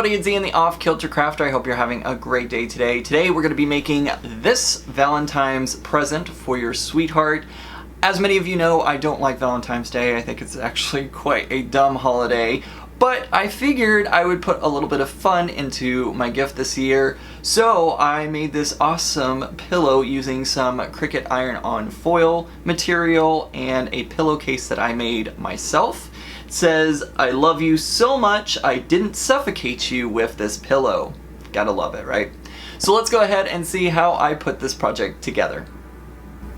everybody, it's Ian the Off-Kilter Crafter. I hope you're having a great day today. Today we're going to be making this Valentine's present for your sweetheart. As many of you know, I don't like Valentine's Day. I think it's actually quite a dumb holiday. But I figured I would put a little bit of fun into my gift this year. So I made this awesome pillow using some Cricut iron-on foil material and a pillowcase that I made myself. It says, "I love you so much, I didn't suffocate you with this pillow." Gotta love it, right? So let's go ahead and see how I put this project together.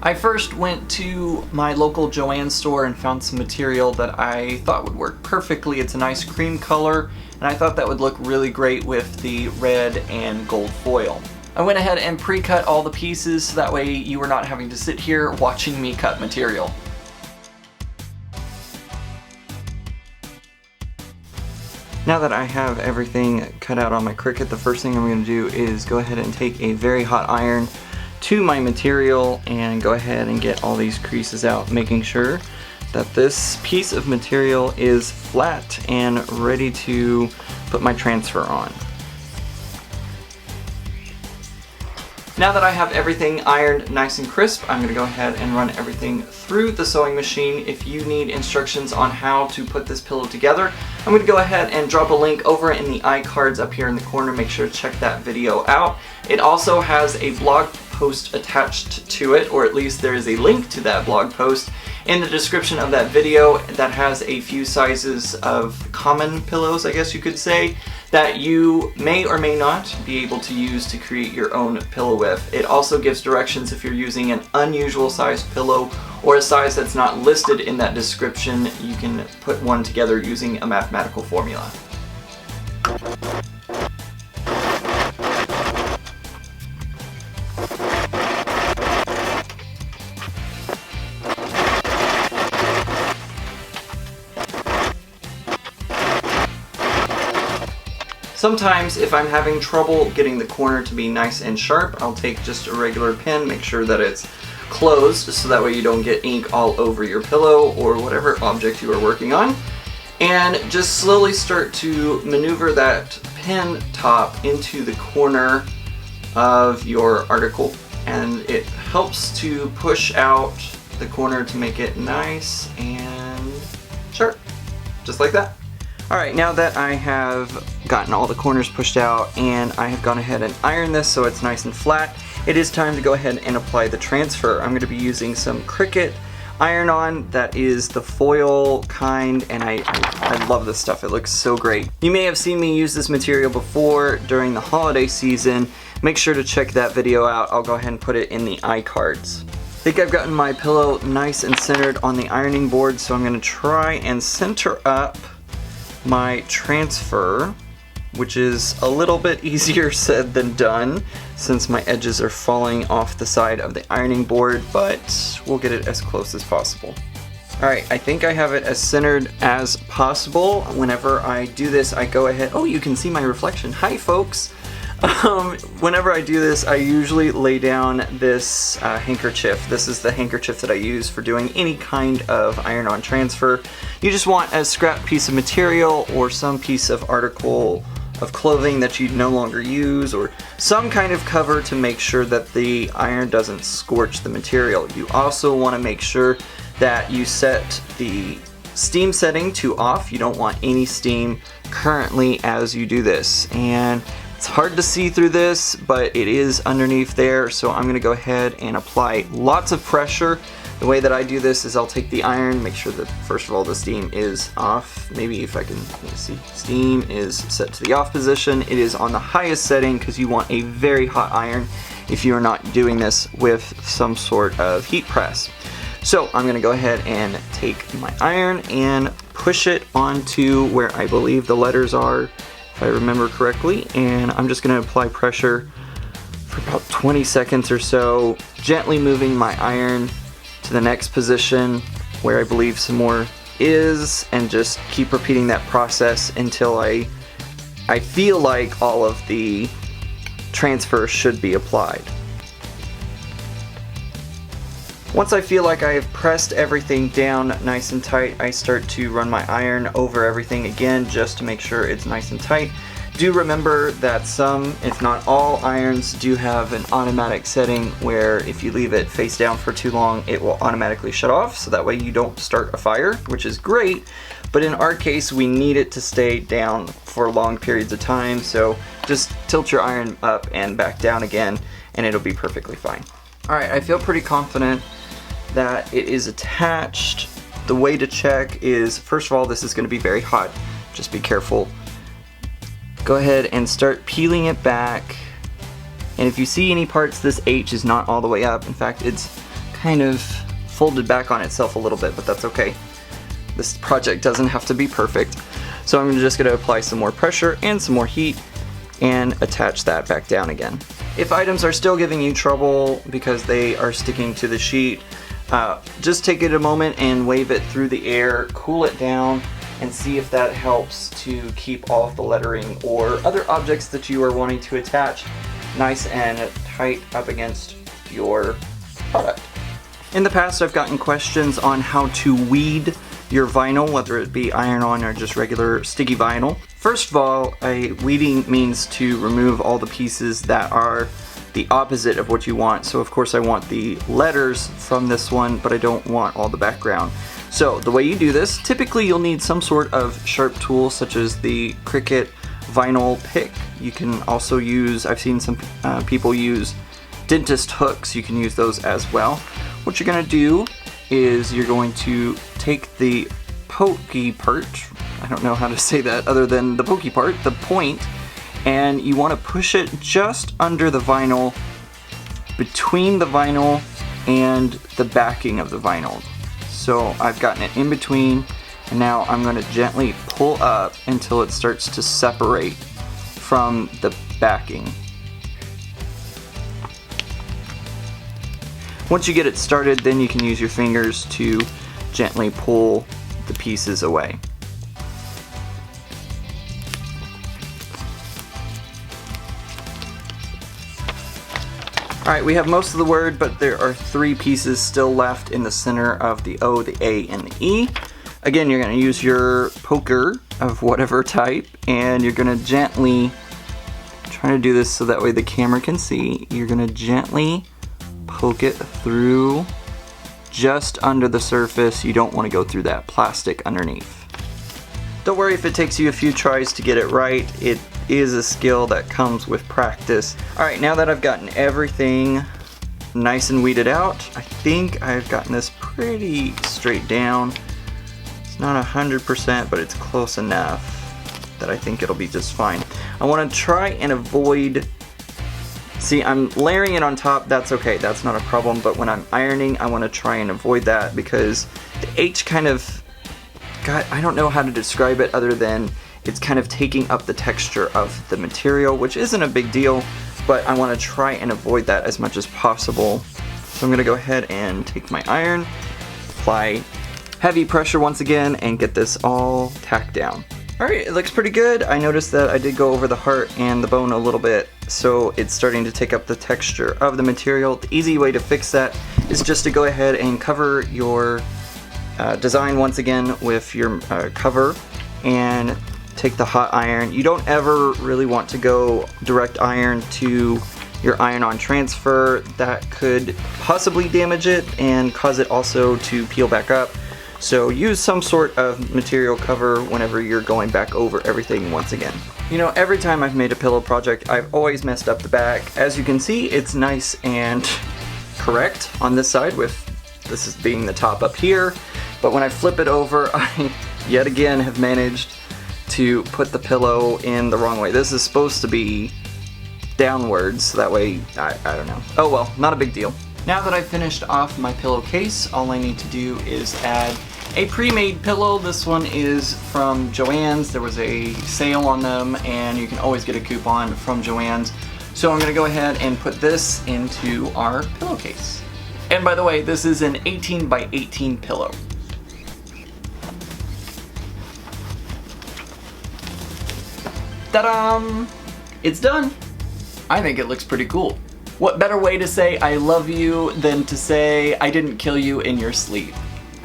I first went to my local Joann store and found some material that I thought would work perfectly. It's a nice cream color, and I thought that would look really great with the red and gold foil. I went ahead and pre-cut all the pieces so that way you were not having to sit here watching me cut material. Now that I have everything cut out on my Cricut, the first thing I'm going to do is go ahead and take a very hot iron to my material and go ahead and get all these creases out, making sure that this piece of material is flat and ready to put my transfer on. Now that I have everything ironed nice and crisp, I'm going to go ahead and run everything through the sewing machine. If you need instructions on how to put this pillow together, I'm going to go ahead and drop a link over in the iCards up here in the corner. Make sure to check that video out. It also has a blog post attached to it, or at least there is a link to that blog post in the description of that video that has a few sizes of common pillows, I guess you could say, that you may or may not be able to use to create your own pillow with. It also gives directions if you're using an unusual sized pillow or a size that's not listed in that description. You can put one together using a mathematical formula. Sometimes if I'm having trouble getting the corner to be nice and sharp, I'll take just a regular pen, make sure that it's closed so that way you don't get ink all over your pillow or whatever object you are working on, and just slowly start to maneuver that pen top into the corner of your article, and it helps to push out the corner to make it nice and sharp, just like that. Alright, now that I have gotten all the corners pushed out and I have gone ahead and ironed this so it's nice and flat, it is time to go ahead and apply the transfer. I'm going to be using some Cricut iron-on, that is the foil kind, and I love this stuff. It looks so great. You may have seen me use this material before during the holiday season. Make sure to check that video out. I'll go ahead and put it in the iCards. I think I've gotten my pillow nice and centered on the ironing board, so I'm going to try and center up my transfer, which is a little bit easier said than done since my edges are falling off the side of the ironing board, but we'll get it as close as possible. Alright, I think I have it as centered as possible. Whenever I do this, I go ahead, oh, you can see my reflection. Hi folks! Whenever I do this, I usually lay down this handkerchief. This is the handkerchief that I use for doing any kind of iron-on transfer. You just want a scrap piece of material or some piece of article of clothing that you no longer use, or some kind of cover to make sure that the iron doesn't scorch the material. You also want to make sure that you set the steam setting to off. You don't want any steam currently as you do this. And it's hard to see through this, but it is underneath there, so I'm going to go ahead and apply lots of pressure. The way that I do this is I'll take the iron, make sure that first of all the steam is off. Maybe if I can see, steam is set to the off position. It is on the highest setting because you want a very hot iron if you are not doing this with some sort of heat press. So I'm going to go ahead and take my iron and push it onto where I believe the letters are, if I remember correctly, and I'm just going to apply pressure for about 20 seconds or so, gently moving my iron to the next position where I believe some more is, and just keep repeating that process until I feel like all of the transfer should be applied. Once I feel like I have pressed everything down nice and tight, I start to run my iron over everything again just to make sure it's nice and tight. Do remember that some, if not all, irons do have an automatic setting where if you leave it face down for too long, it will automatically shut off, so that way you don't start a fire, which is great. But in our case, we need it to stay down for long periods of time, so just tilt your iron up and back down again, and it'll be perfectly fine. Alright, I feel pretty confident that it is attached. The way to check is, first of all, this is going to be very hot. Just be careful. Go ahead and start peeling it back. And if you see any parts, this H is not all the way up. In fact, it's kind of folded back on itself a little bit, but that's okay. This project doesn't have to be perfect. So I'm just going to apply some more pressure and some more heat and attach that back down again. If items are still giving you trouble because they are sticking to the sheet, just take it a moment and wave it through the air, cool it down, and see if that helps to keep all of the lettering or other objects that you are wanting to attach nice and tight up against your product. In the past, I've gotten questions on how to weed your vinyl, whether it be iron-on or just regular sticky vinyl. First of all, weeding means to remove all the pieces that are the opposite of what you want. So of course I want the letters from this one, but I don't want all the background. So the way you do this, typically you'll need some sort of sharp tool such as the Cricut vinyl pick. You can also use, I've seen some people use dentist hooks. You can use those as well. What you're going to do is you're going to take the pokey part, I don't know how to say that other than the pokey part, the point, and you want to push it just under the vinyl, between the vinyl and the backing of the vinyl. So I've gotten it in between, and now I'm going to gently pull up until it starts to separate from the backing. Once you get it started, then you can use your fingers to gently pull the pieces away. Alright, we have most of the word, but there are 3 pieces still left in the center of the O, the A, and the E. Again, you're going to use your poker of whatever type, and you're going to gently, try to do this so that way the camera can see, you're going to gently poke it through just under the surface. You don't want to go through that plastic underneath. Don't worry if it takes you a few tries to get it right. It is a skill that comes with practice. Alright, now that I've gotten everything nice and weeded out, I think I've gotten this pretty straight down. It's not 100%, but it's close enough that I think it'll be just fine. I want to try and avoid, see, I'm layering it on top, that's okay, that's not a problem, but when I'm ironing, I want to try and avoid that because the H kind of, I don't know how to describe it other than it's kind of taking up the texture of the material, which isn't a big deal, but I want to try and avoid that as much as possible. So I'm going to go ahead and take my iron, apply heavy pressure once again, and get this all tacked down. Alright, it looks pretty good. I noticed that I did go over the heart and the bone a little bit, so it's starting to take up the texture of the material. The easy way to fix that is just to go ahead and cover your design once again with your cover and take the hot iron. You don't ever really want to go direct iron to your iron-on transfer. That could possibly damage it and cause it also to peel back up. So use some sort of material cover whenever you're going back over everything once again. You know, every time I've made a pillow project, I've always messed up the back. As you can see, it's nice and correct on this side with this as being the top up here. But when I flip it over, I yet again have managed to put the pillow in the wrong way. This is supposed to be downwards, so that way, I don't know. Oh well, not a big deal. Now that I've finished off my pillowcase, all I need to do is add a pre-made pillow. This one is from Joann's. There was a sale on them, and you can always get a coupon from Joann's. So I'm gonna go ahead and put this into our pillowcase. And by the way, this is an 18 by 18 pillow. Ta-da! It's done! I think it looks pretty cool. What better way to say I love you than to say I didn't kill you in your sleep?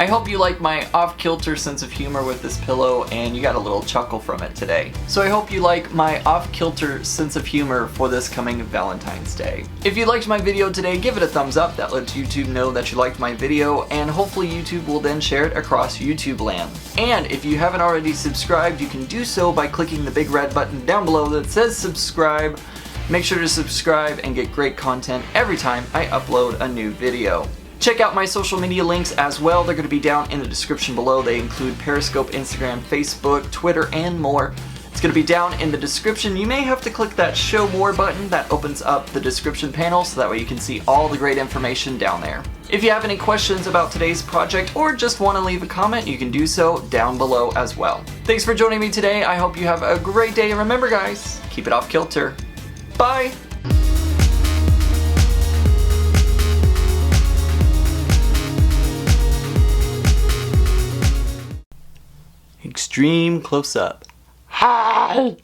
I hope you like my off-kilter sense of humor with this pillow and you got a little chuckle from it today. So I hope you like my off-kilter sense of humor for this coming Valentine's Day. If you liked my video today, give it a thumbs up. That lets YouTube know that you liked my video, and hopefully YouTube will then share it across YouTube land. And if you haven't already subscribed, you can do so by clicking the big red button down below that says subscribe. Make sure to subscribe and get great content every time I upload a new video. Check out my social media links as well. They're going to be down in the description below. They include Periscope, Instagram, Facebook, Twitter, and more. It's going to be down in the description. You may have to click that show more button that opens up the description panel so that way you can see all the great information down there. If you have any questions about today's project or just want to leave a comment, you can do so down below as well. Thanks for joining me today. I hope you have a great day, and remember guys, keep it off kilter. Bye! Extreme close-up. Hi!